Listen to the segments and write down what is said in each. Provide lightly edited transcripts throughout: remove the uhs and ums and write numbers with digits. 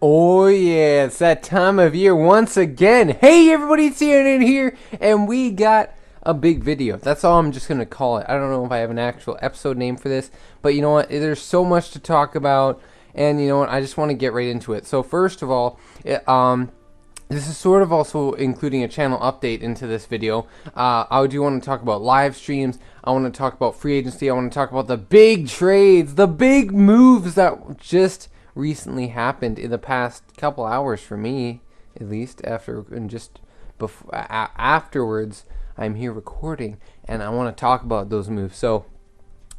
Oh yeah, it's that time of year once again. Hey everybody, it's Aaronator here, and we got a big video. That's all I'm just going to call it. I don't know if I have an actual episode name for this, but you know what, there's so much to talk about, and you know what, I just want to get right into it. So first of all, this is sort of also including a channel update into this video. I do want to talk about live streams. I want to talk about free agency. I want to talk about the big trades, the big moves that just recently happened in the past couple hours for me, at least. Afterwards, I'm here recording, and I want to talk about those moves. So,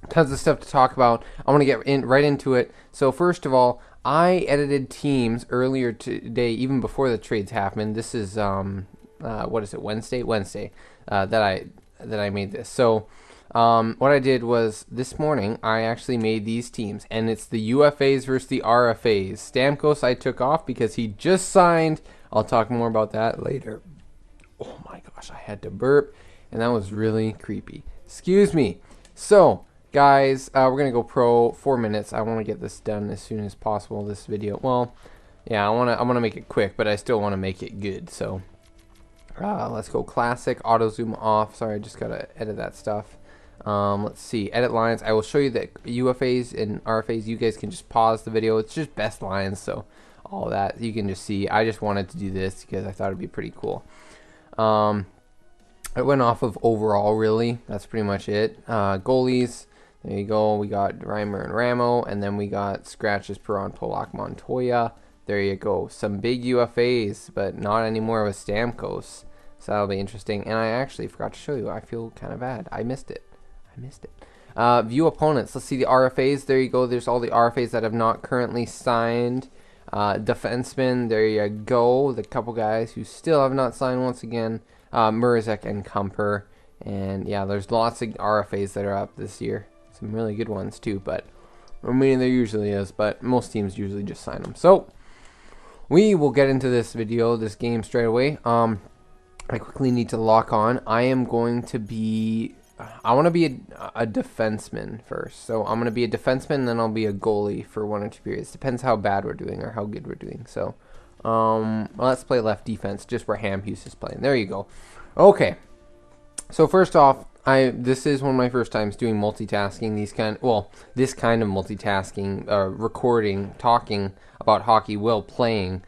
tons of stuff to talk about. I want to get right into it. So, first of all, I edited teams earlier today, even before the trades happened. This is what is it? Wednesday. That I made this. So, what I did was this morning I actually made these teams, and it's the UFAs versus the RFAs. Stamkos I took off because he just signed. I'll talk more about that later. Oh my gosh, I had to burp, and that was really creepy. Excuse me. So, guys, we're gonna go pro 4 minutes. I want to get this done as soon as possible. This video. Well, yeah, I want to make it quick, but I still want to make it good. So, let's go classic. Auto zoom off. Sorry, I just gotta edit that stuff. Let's see, edit lines. I will show you that UFAs and RFAs, you guys can just pause the video. It's just best lines, so all that you can just see. I just wanted to do this because I thought it'd be pretty cool. It went off of overall, really. That's pretty much it. Goalies, there you go. We got Reimer and Ramo, and then we got scratches Perron, Polak, Montoya. There you go. Some big UFAs, but not anymore with Stamkos. So that'll be interesting. And I actually forgot to show you. I feel kind of bad. I missed it. View opponents. Let's see the RFAs. There you go. There's all the RFAs that have not currently signed. Defensemen. There you go. The couple guys who still have not signed once again. Murzek and Kumper. And yeah, there's lots of RFAs that are up this year. Some really good ones too. But I mean, there usually is. But most teams usually just sign them. So we will get into this game straight away. I quickly need to lock on. I want to be a defenseman first. So I'm going to be a defenseman, and then I'll be a goalie for 1 or 2 periods. Depends how bad we're doing or how good we're doing. So let's play left defense, just where Hamhuis is playing. There you go. Okay. So first off, this is one of my first times doing multitasking. This kind of multitasking, recording, talking about hockey while playing.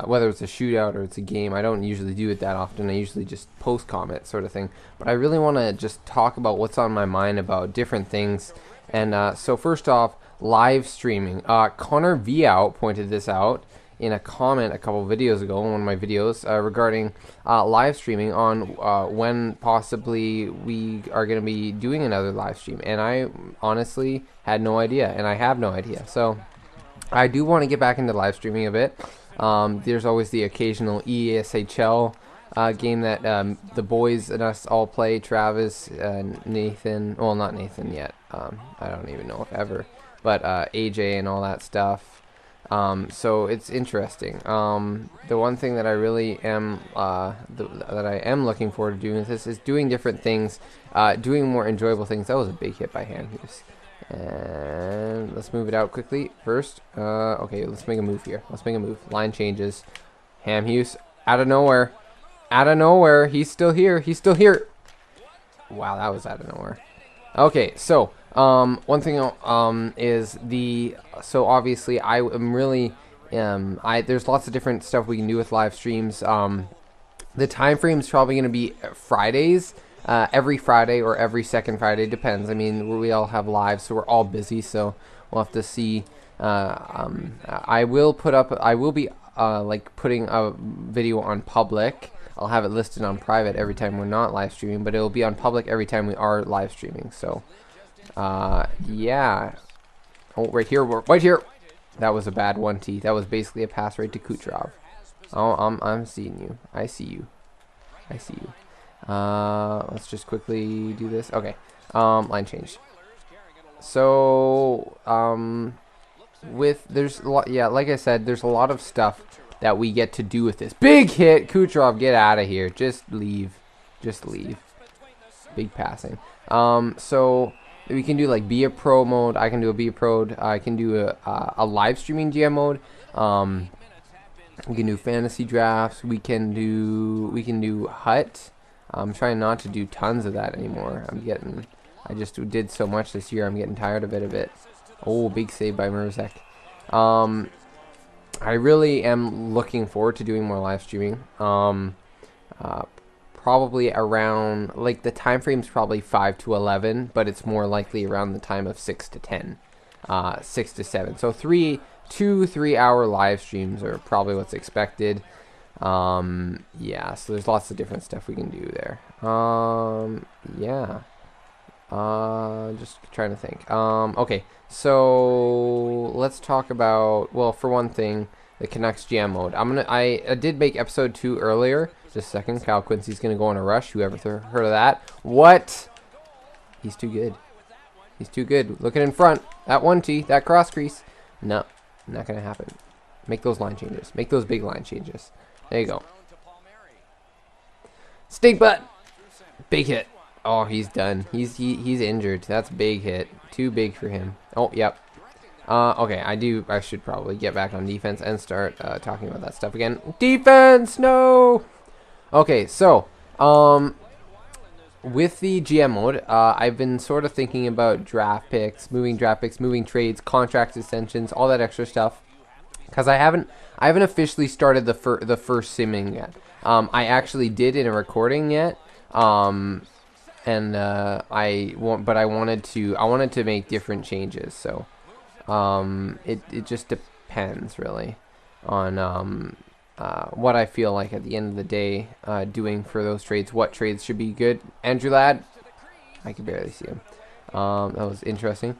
Whether it's a shootout or it's a game, I don't usually do it that often. I usually just post comment sort of thing. But I really want to just talk about what's on my mind about different things. And so first off, live streaming. Connor Viau pointed this out in a comment a couple videos ago in one of my videos regarding live streaming on when possibly we are going to be doing another live stream. And I honestly had no idea, and I have no idea. So I do want to get back into live streaming a bit. There's always the occasional ESHL game that the boys and us all play. Travis, Nathan, well, not Nathan yet. I don't even know if ever, but AJ and all that stuff. So it's interesting. The one thing that I really am that I am looking forward to doing with this is doing different things, doing more enjoyable things. That was a big hit by Hamhuis. And let's move it out quickly first. Okay, let's make a move here. Let's make a move. Line changes. Hamhuis out of nowhere. Out of nowhere. He's still here. He's still here. Wow, that was out of nowhere. Okay, so one thing is so obviously I am really there's lots of different stuff we can do with live streams. The time frame is probably going to be Fridays. Every Friday or every second Friday, depends. I mean, we all have lives, so we're all busy, so we'll have to see. I will be like putting a video on public. I'll have it listed on private every time we're not live streaming, but it'll be on public every time we are live streaming. So, yeah. Oh, right here. That was a bad 1T. That was basically a pass right to Kucherov. Oh, I'm seeing you. I see you. Let's just quickly do this. Okay. Line change. So, there's a lot, yeah, like I said, there's a lot of stuff that we get to do with this. Big hit! Kucherov, get out of here. Just leave. Big passing. So, We can do like be a pro mode. I can do a be a pro. I can do a live streaming GM mode. We can do fantasy drafts. We can do hut. I'm trying not to do tons of that anymore. I just did so much this year. I'm getting tired of it a bit. Oh, big save by Merzek. I really am looking forward to doing more live streaming. Probably around, like, the time frame's probably 5 to 11, but it's more likely around the time of 6 to 10, 6 to 7. So 2 3-hour live streams are probably what's expected. Yeah, so there's lots of different stuff we can do there. Yeah. Just trying to think. Okay, so let's talk about, well, for one thing, the Canucks GM mode. I did make episode 2 earlier. Just a second. Kyle Quincy's gonna go on a rush. Whoever heard of that? What? He's too good. He's too good. Looking in front. That 1T, that cross crease. No, not gonna happen. Make those line changes. Make those big line changes. There you go. Stink butt. Big hit. Oh, he's done. He's injured. That's a big hit. Too big for him. Oh, yep. Okay, I should probably get back on defense and start talking about that stuff again. Defense, no. Okay, so with the GM mode, I've been sort of thinking about draft picks, moving trades, contract extensions, all that extra stuff, because I haven't officially started the first simming yet. I actually did in a recording yet. And I wanted to make different changes, so it just depends really on what I feel like at the end of the day doing for those trades. What trades should be good? Andrew Ladd, I can barely see him. That was interesting.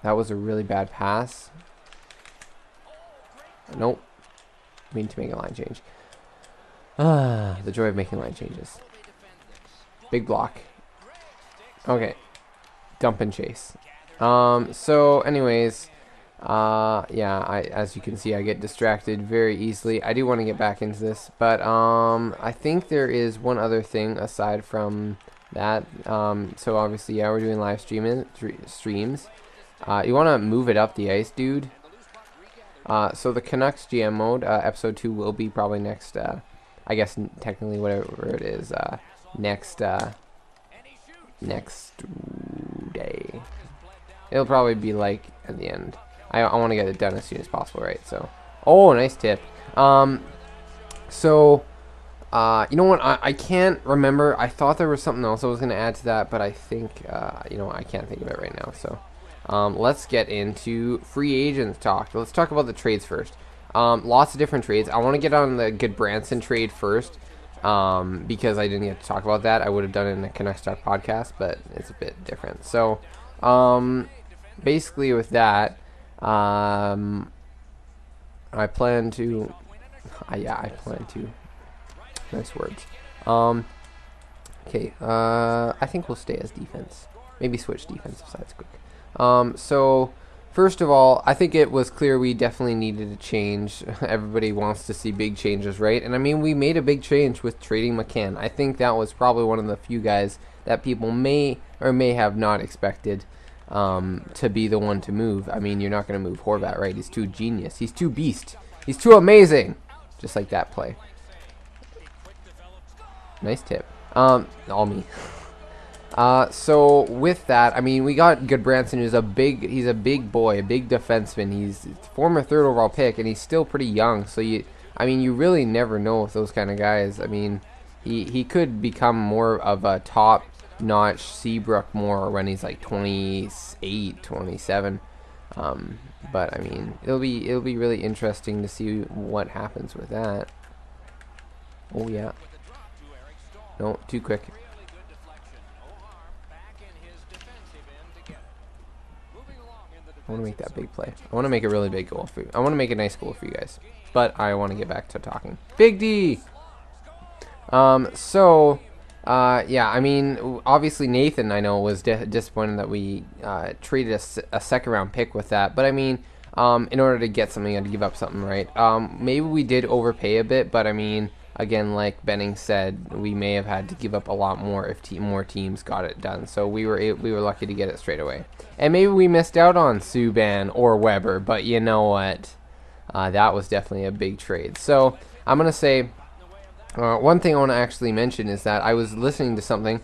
That was a really bad pass. Nope. I mean to make a line change. The joy of making line changes. Big block. Okay. Dump and chase. So anyways, yeah, as you can see, I get distracted very easily. I do want to get back into this, but I think there is one other thing aside from that. So obviously, yeah, we're doing live streams. You want to move it up the ice, dude. So the Canucks GM mode, episode 2 will be probably next, I guess technically whatever it is, next day. It'll probably be like at the end. I want to get it done as soon as possible, right? So, oh, nice tip. So, you know what? I can't remember. I thought there was something else I was going to add to that, but I think, you know, I can't think of it right now. So, let's get into free agents talk. Let's talk about the trades first. Lots of different trades. I want to get on the Goodbranson trade first, because I didn't get to talk about that. I would have done it in the Canucks Talk podcast, but it's a bit different. So, basically with that, I plan to, nice words. Okay, I think we'll stay as defense. Maybe switch defensive sides quick. So, first of all, I think it was clear we definitely needed a change. Everybody wants to see big changes, right? And I mean, we made a big change with trading McCann. I think that was probably one of the few guys that people may or may have not expected to be the one to move. I mean, you're not going to move Horvat, right? He's too genius. He's too beast. He's too amazing. Just like that play. Nice tip. All me. So with that, I mean, we got Goodbranson, who's he's a big boy, a big defenseman. He's former 3rd overall pick, and he's still pretty young. So you really never know with those kind of guys. I mean, he could become more of a top-notch Seabrook more when he's like 28, 27. But I mean, it'll be really interesting to see what happens with that. Oh yeah. No, too quick. I want to make that big play. I want to make a really big goal for you. I want to make a nice goal for you guys. But I want to get back to talking. Big D! So, yeah, I mean, obviously Nathan, I know, was disappointed that we traded a second-round pick with that. But, I mean, in order to get something, I had to give up something, right? Maybe we did overpay a bit, but, I mean, again, like Benning said, we may have had to give up a lot more if more teams got it done. So we were lucky to get it straight away. And maybe we missed out on Subban or Weber, but you know what? That was definitely a big trade. So I'm gonna say. One thing I want to actually mention is that I was listening to something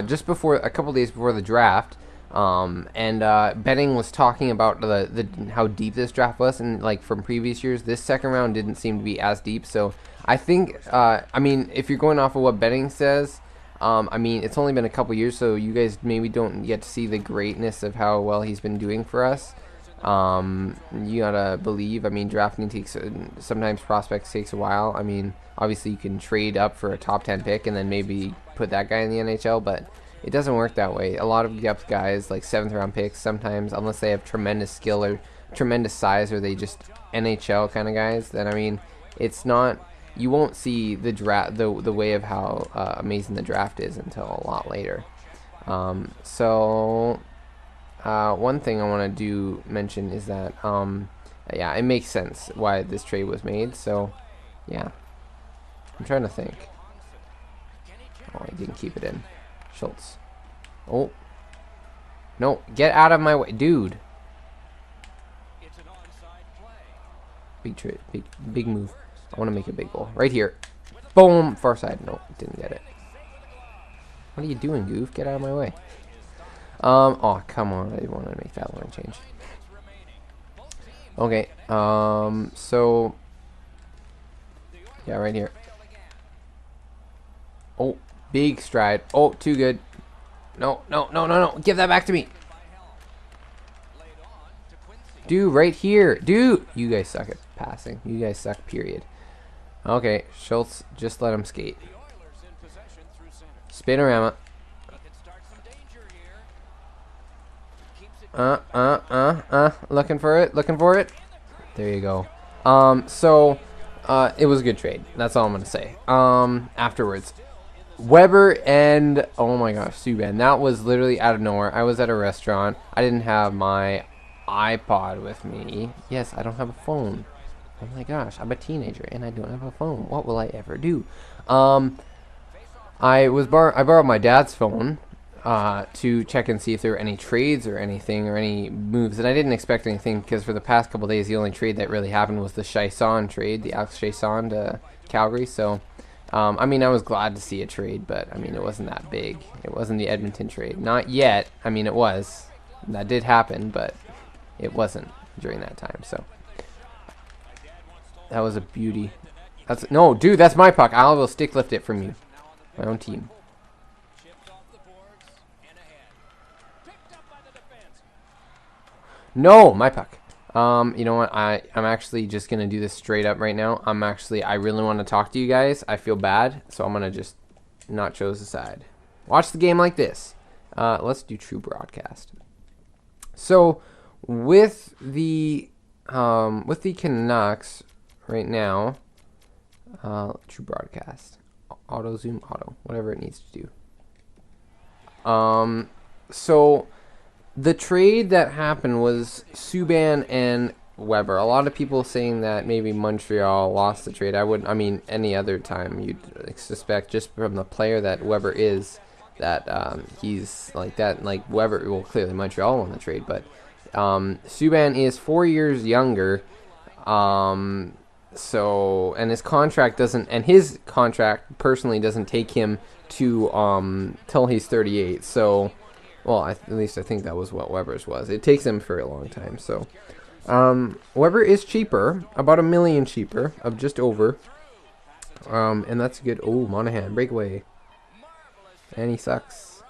just before, a couple days before the draft, and Benning was talking about the how deep this draft was, and like from previous years, this second round didn't seem to be as deep. So I think, I mean, if you're going off of what Benning says, I mean, it's only been a couple years, so you guys maybe don't get to see the greatness of how well he's been doing for us. You gotta believe. I mean, drafting takes sometimes prospects takes a while. I mean, obviously you can trade up for a top 10 pick and then maybe put that guy in the NHL, but it doesn't work that way. A lot of depth guys, like 7th round picks, sometimes unless they have tremendous skill or tremendous size, or they just NHL kind of guys, then I mean, it's not. You won't see the draft, the way of how amazing the draft is until a lot later. One thing I want to mention is that, yeah, it makes sense why this trade was made. So, yeah, I'm trying to think. Oh, I didn't keep it in. Schultz. Oh, no, get out of my way, dude. Big trade, big move. I want to make a big goal right here. Boom, far side. No, didn't get it. What are you doing, goof? Get out of my way. Oh, come on. I didn't want to make that line change. Okay. So, yeah, right here. Oh, big stride. Oh, too good. No, no, no, no, no. Give that back to me. Dude, right here. Dude, you guys suck at passing. You guys suck, period. Okay, Schultz, just let him skate. Spinorama. Looking for it. There you go. It was a good trade. That's all I'm gonna say. Afterwards, Weber and, oh my gosh, Subban. That was literally out of nowhere. I was at a restaurant. I didn't have my iPod with me. Yes, I don't have a phone. Oh my gosh, I'm a teenager and I don't have a phone. What will I ever do? I borrowed my dad's phone to check and see if there were any trades or anything or any moves, and I didn't expect anything because for the past couple of days the only trade that really happened was the Chiasson trade, the Alex Chiasson to Calgary. So I mean, I was glad to see a trade, but I mean, it wasn't that big. It wasn't the Edmonton trade, not yet. I mean, it was, that did happen, but it wasn't during that time. So that was a beauty. That's no, dude, that's my puck. I will stick lift it from you, my own team. No, my puck. You know what? I'm actually just gonna do this straight up right now. I really want to talk to you guys. I feel bad, so I'm gonna just not choose a side. Watch the game like this. Let's do true broadcast. So with the Canucks right now, true broadcast, auto zoom, whatever it needs to do. So the trade that happened was Subban and Weber. A lot of people saying that maybe Montreal lost the trade. I mean, any other time you'd suspect just from the player that Weber is that he's like that. Like Weber, well, clearly Montreal won the trade, but Subban is 4 years younger. So, and his contract personally doesn't take him to till he's 38. So, well, at least I think that was what Weber's was. It takes him for a long time. So, Weber is cheaper, about $1 million cheaper, of just over. And that's good. Oh, Monahan breakaway, and he sucks.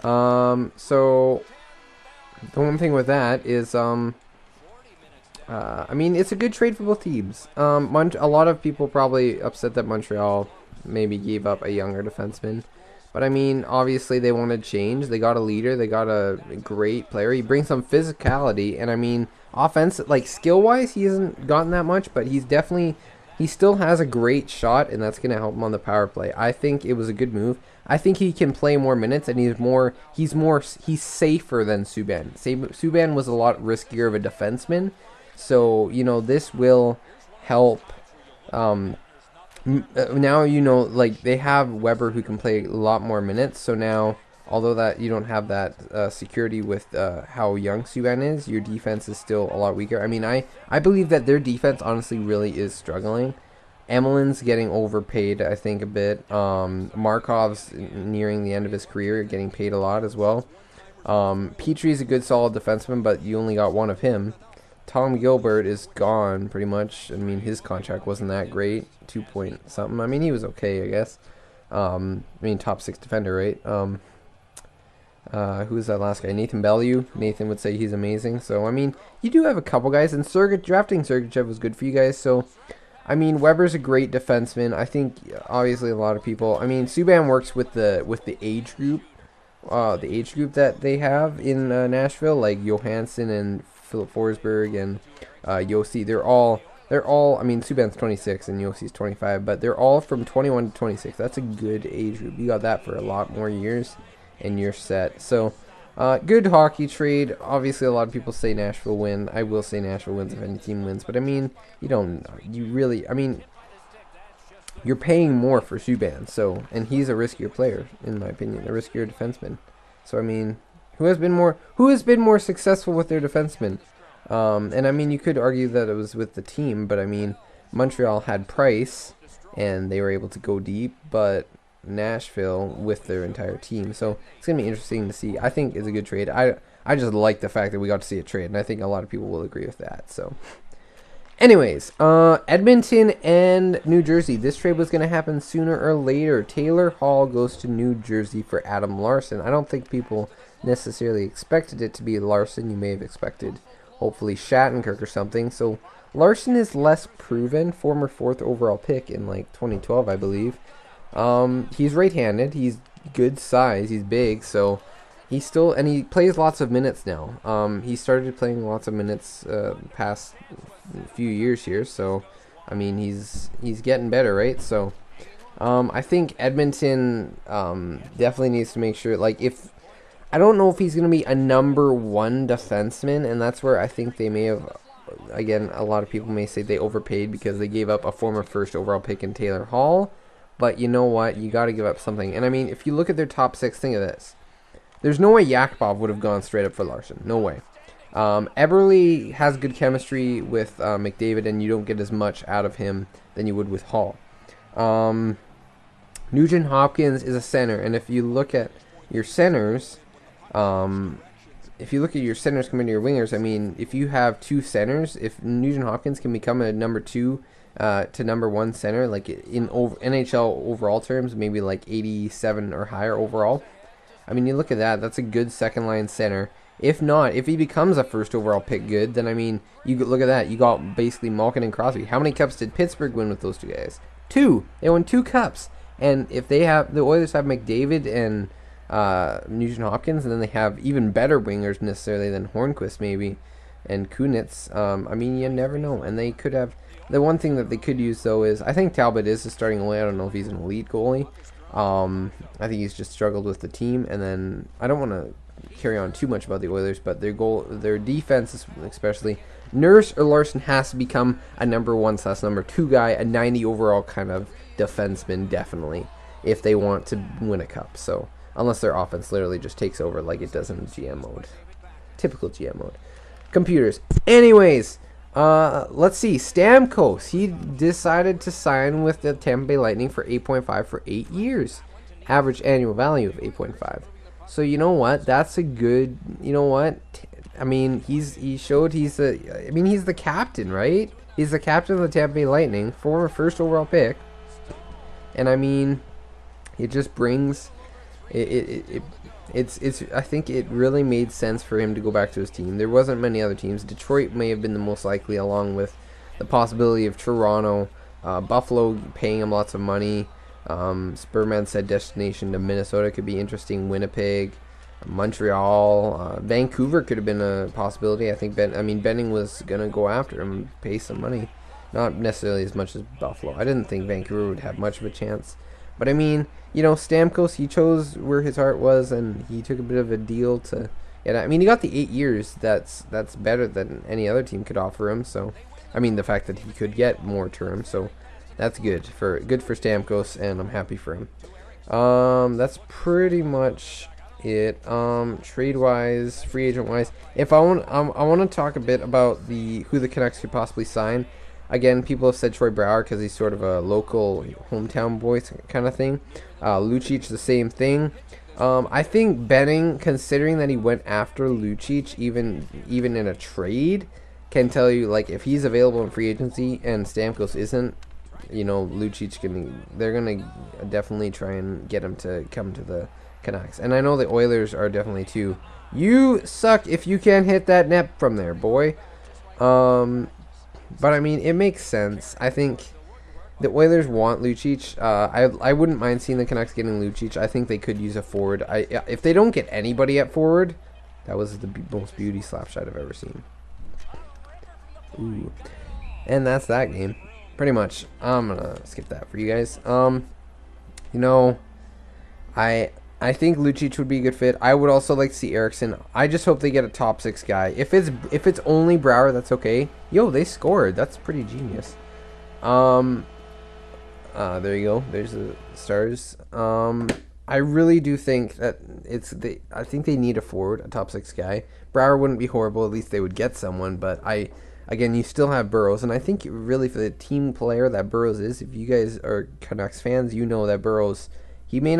So the one thing with that is, I mean, it's a good trade for both teams. A lot of people probably upset that Montreal maybe gave up a younger defenseman. But, I mean, obviously they wanted change. They got a leader. They got a great player. He brings some physicality. And, I mean, offense, like, skill-wise, he hasn't gotten that much. But he still has a great shot, and that's going to help him on the power play. I think it was a good move. I think he can play more minutes, and he's safer than Subban. Subban was a lot riskier of a defenseman. So, you know, this will help Now you know, like they have Weber who can play a lot more minutes. So now, although that you don't have that security with how young Subban is, your defense is still a lot weaker. I mean, I believe that their defense honestly really is struggling. Emelin's getting overpaid, I think, a bit. Markov's nearing the end of his career, getting paid a lot as well. Petrie's a good, solid defenseman, but you only got one of him. Tom Gilbert is gone, pretty much. I mean, his contract wasn't that great. 2 point something. I mean, he was okay, I guess. I mean, top 6 defender, right? Who was that last guy? Nathan Bellew. Nathan would say he's amazing. So, I mean, you do have a couple guys. And drafting Sergachev was good for you guys. So, I mean, Weber's a great defenseman. I think, obviously, a lot of people... I mean, Subban works with the age group. The age group that they have in Nashville. Like, Johansson and Philip Forsberg and Yossi. They're all... I mean, Subban's 26 and Yossi's 25. But they're all from 21 to 26. That's a good age group. You got that for a lot more years. And you're set. So... good hockey trade. Obviously, a lot of people say Nashville win. I will say Nashville wins if any team wins. But, I mean, I mean, you're paying more for Subban. So, and he's a riskier player, in my opinion. A riskier defenseman. So, I mean, who has been more successful with their defensemen? And, I mean, you could argue that it was with the team. But, I mean, Montreal had Price, and they were able to go deep. But... Nashville with their entire team, so it's gonna be interesting to see. I think it's a good trade. I just like the fact that we got to see a trade, and I think a lot of people will agree with that. So anyways, Edmonton and New Jersey, this trade was gonna happen sooner or later. Taylor Hall goes to New Jersey for Adam Larson. I don't think people necessarily expected it to be Larson. You may have expected hopefully Shattenkirk or something. So Larson is less proven, former 4th overall pick in like 2012, I believe. He's right-handed. He's good size. He's big, so he's still, and he plays lots of minutes now. He started playing lots of minutes past few years here, so I mean he's getting better, right? So I think Edmonton definitely needs to make sure, like, if I don't know if he's gonna be a number 1 defenseman, and that's where I think they may have. Again, a lot of people may say they overpaid because they gave up a former 1st overall pick in Taylor Hall. But you know what? You got to give up something. And I mean, if you look at their top 6, think of this. There's no way Yakupov would have gone straight up for Larson. No way. Eberle has good chemistry with McDavid, and you don't get as much out of him than you would with Hall. Nugent Hopkins is a center, and if you look at your centers, compared to your wingers, I mean, if you have 2 centers, if Nugent Hopkins can become a number 2 to number 1 center, like in NHL overall terms, maybe like 87 or higher overall. I mean, you look at that, that's a good second line center. If not, if he becomes a 1st overall pick good, then I mean, you look at that, you got basically Malkin and Crosby. How many cups did Pittsburgh win with those 2 guys? 2. They won 2 cups. And if the Oilers have McDavid and Nugent Hopkins, and then they have even better wingers necessarily than Hornquist maybe, and Kunitz, I mean, you never know. And they could have... The one thing that they could use, though, is I think Talbot is a starting goalie. I don't know if he's an elite goalie. I think he's just struggled with the team. And then I don't want to carry on too much about the Oilers, but their defense, especially, Nurse or Larson has to become a number 1/number 2 guy, a 90 overall kind of defenseman, definitely, if they want to win a cup. So unless their offense literally just takes over like it does in GM mode, typical GM mode. Computers. Anyways. Let's see. Stamkos, he decided to sign with the Tampa Bay Lightning for 8.5 for 8 years. Average annual value of 8.5. So you know what? That's a good, you know what? I mean, he showed he's the captain, right? He's the captain of the Tampa Bay Lightning, former 1st overall pick. And I mean, it just brings It's I think it really made sense for him to go back to his team. There wasn't many other teams. Detroit may have been the most likely, along with the possibility of Toronto, Buffalo paying him lots of money. Spurman said destination to Minnesota could be interesting. Winnipeg, Montreal, Vancouver could have been a possibility. I think Benning was gonna go after him, pay some money, not necessarily as much as Buffalo. I didn't think Vancouver would have much of a chance. But I mean, you know, Stamkos, he chose where his heart was, and he took a bit of a deal to. Yeah, I mean, he got the 8 years. That's better than any other team could offer him. So, I mean, the fact that he could get more term. So, that's good for Stamkos, and I'm happy for him. That's pretty much it. Trade wise, free agent wise, if I want to talk a bit about who the Canucks could possibly sign. Again, people have said Troy Brouwer because he's sort of a local hometown boy kind of thing. Lucic, the same thing. I think Benning, considering that he went after Lucic, even in a trade, can tell you, like, if he's available in free agency and Stamkos isn't, you know, Lucic they're gonna definitely try and get him to come to the Canucks. And I know the Oilers are definitely too. You suck if you can't hit that net from there, boy. But I mean, it makes sense. I think the Oilers want Lucic. I wouldn't mind seeing the Canucks getting Lucic. I think they could use a forward. If they don't get anybody at forward, that was the most beauty slap shot I've ever seen. Ooh. And that's that game. Pretty much. I'm gonna skip that for you guys. You know, I think Lucic would be a good fit. I would also like to see Eriksson. I just hope they get a top 6 guy. If it's only Brouwer, that's okay. Yo, they scored. That's pretty genius. There you go. There's the Stars. I really do think that I think they need a forward, a top 6 guy. Brouwer wouldn't be horrible. At least they would get someone. But again, you still have Burrows, and I think really for the team player that Burrows is, if you guys are Canucks fans, you know that Burrows. He may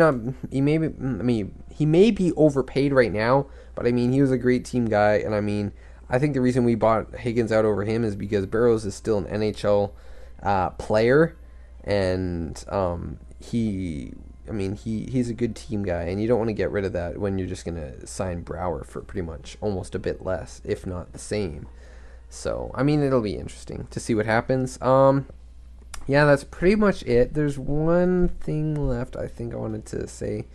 be overpaid right now, but I mean, he was a great team guy, and I mean, I think the reason we bought Higgins out over him is because Burrows is still an NHL player, and he's a good team guy, and you don't want to get rid of that when you're just gonna sign Brouwer for pretty much almost a bit less, if not the same. So I mean, it'll be interesting to see what happens. Yeah, that's pretty much it. There's one thing left I think I wanted to say.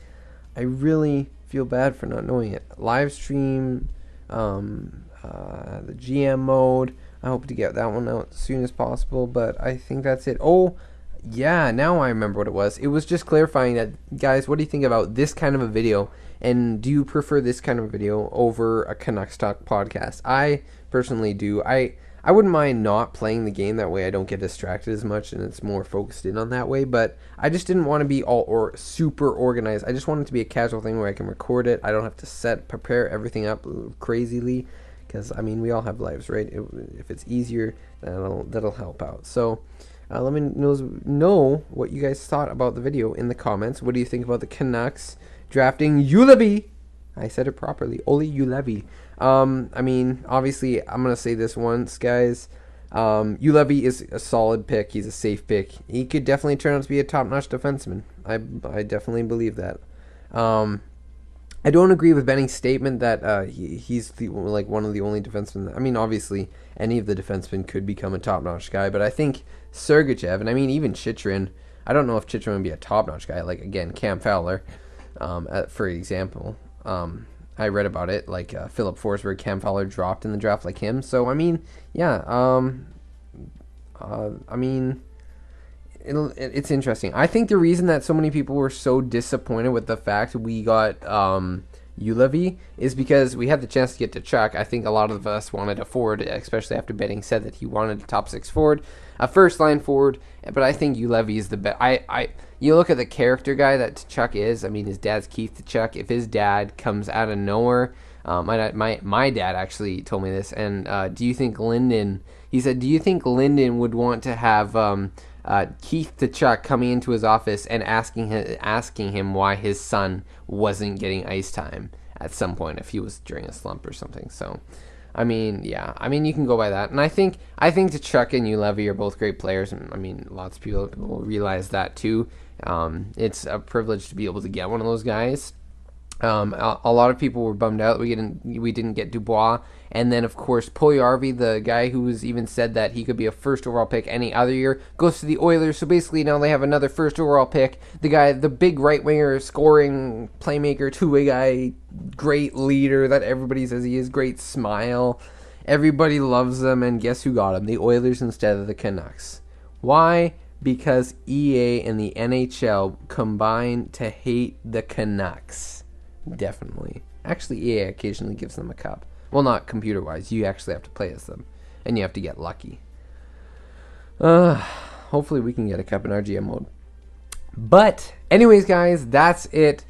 I really feel bad for not knowing it. Live stream, the GM mode. I hope to get that one out as soon as possible, but I think that's it. Oh, yeah, now I remember what it was. It was just clarifying that, guys, what do you think about this kind of a video? And do you prefer this kind of a video over a Canucks Talk podcast? I personally do. I wouldn't mind not playing the game, that way I don't get distracted as much and it's more focused in on that way, but I just didn't want to be super organized. I just wanted it to be a casual thing where I can record it. I don't have to prepare everything up crazily, because I mean, we all have lives, right? If it's easier, that'll help out. So let me know what you guys thought about the video in the comments. What do you think about the Canucks drafting Julevi? I said it properly. Olli Julevi. I mean, obviously, I'm going to say this once, guys. Julevi is a solid pick. He's a safe pick. He could definitely turn out to be a top-notch defenseman. I definitely believe that. I don't agree with Benning's statement that he's one of the only defensemen. I mean, obviously, any of the defensemen could become a top-notch guy, but I think Sergachev, and I mean, even Chychrun, I don't know if Chychrun would be a top-notch guy. Like, again, Cam Fowler, for example. I read about it, like Philip Forsberg, Cam Fowler dropped in the draft like him. So I mean, yeah. I mean, it's interesting. I think the reason that so many people were so disappointed with the fact we got Julevi is because we had the chance to get to Chuck. I think a lot of us wanted a forward, especially after Benning said that he wanted a top 6 forward, a first line forward. But I think Julevi is the best. You look at the character guy that Chuck is. I mean, his dad's Keith Chuck. If his dad comes out of nowhere, my dad actually told me this. And do you think Linden? He said, do you think Linden would want to have Keith Chuck coming into his office and asking him why his son wasn't getting ice time at some point if he was during a slump or something? So, I mean, yeah. I mean, you can go by that. And I think Chuck and Julevi are both great players. And I mean, lots of people will realize that too. It's a privilege to be able to get one of those guys. A lot of people were bummed out we didn't get Dubois, and then of course Puljujarvi, the guy who was even said that he could be a first overall pick any other year, goes to the Oilers. So basically now they have another first overall pick. The guy, the big right winger, scoring playmaker, two-way guy, great leader that everybody says he is, great smile. Everybody loves him, and guess who got him? The Oilers instead of the Canucks. Why? Because EA and the NHL combined to hate the Canucks. Definitely. Actually, EA occasionally gives them a cup. Well, not computer-wise. You actually have to play as them. And you have to get lucky. hopefully we can get a cup in RGM mode. But anyways, guys, that's it.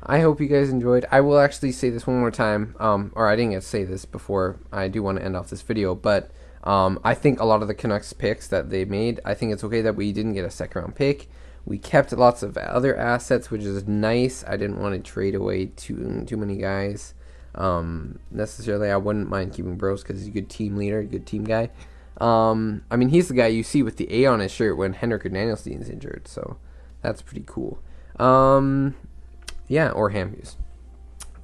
I hope you guys enjoyed. I will actually say this one more time, or I didn't get to say this before. I do want to end off this video, but I think a lot of the Canucks picks that they made, I think it's okay that we didn't get a second round pick. We kept lots of other assets, which is nice. I didn't want to trade away too many guys. Necessarily, I wouldn't mind keeping Bros because he's a good team leader, a good team guy. I mean, he's the guy you see with the A on his shirt when Henrik Danielstein's injured, so that's pretty cool. Yeah, or Hamhuis.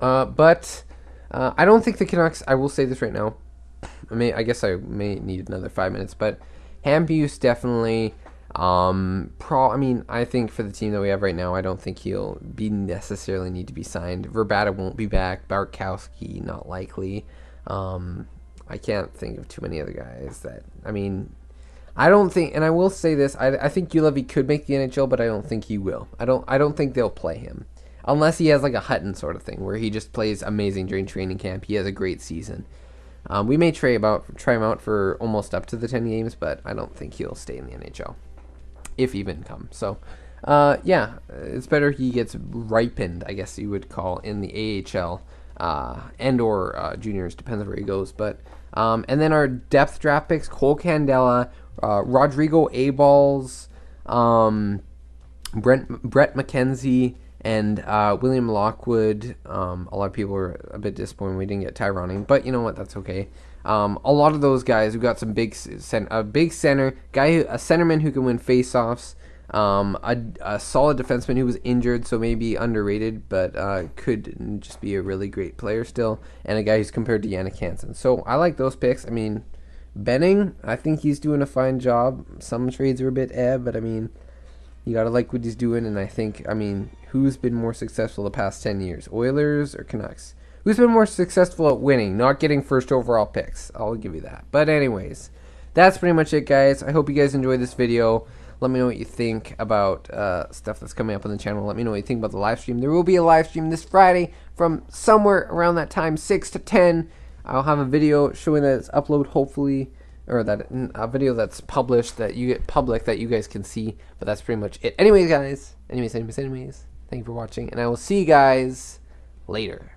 But I don't think the Canucks, I will say this right now, I guess I may need another 5 minutes, but Hamhuis definitely, I mean, I think for the team that we have right now, I don't think he'll be necessarily need to be signed. Verbata won't be back. Bartkowski, not likely. I can't think of too many other guys that, I mean, I don't think, and I will say this, I think Ulevy could make the NHL, but I don't think he will. I don't think they'll play him. Unless he has like a Hutton sort of thing, where he just plays amazing during training camp. He has a great season. We may try him out for almost up to the 10 games, but I don't think he'll stay in the NHL, if even come. So, yeah, it's better he gets ripened, I guess you would call, in the AHL and or juniors, depends on where he goes. But and then our depth draft picks: Cole Candela, Rodrigo Aballs, Brett McKenzie, and William Lockwood. A lot of people were a bit disappointed we didn't get Tyroning, but you know what? That's okay. A lot of those guys, we got some big center, a centerman who can win faceoffs, a solid defenseman who was injured, so maybe underrated, but could just be a really great player still, and a guy who's compared to Jannik Hansen. So I like those picks. I mean, Benning, I think he's doing a fine job. Some trades are a bit but I mean, you gotta like what he's doing, and I think, I mean, who's been more successful the past 10 years, Oilers or Canucks? Who's been more successful at winning, not getting first overall picks? I'll give you that. But anyways, that's pretty much it, guys. I hope you guys enjoyed this video. Let me know what you think about stuff that's coming up on the channel. Let me know what you think about the live stream. There will be a live stream this Friday from somewhere around that time, 6 to 10. I'll have a video showing that it's uploaded, hopefully, or that a video that's published that you get public that you guys can see. But that's pretty much it. Anyways, guys. Anyways. Thank you for watching, and I will see you guys later.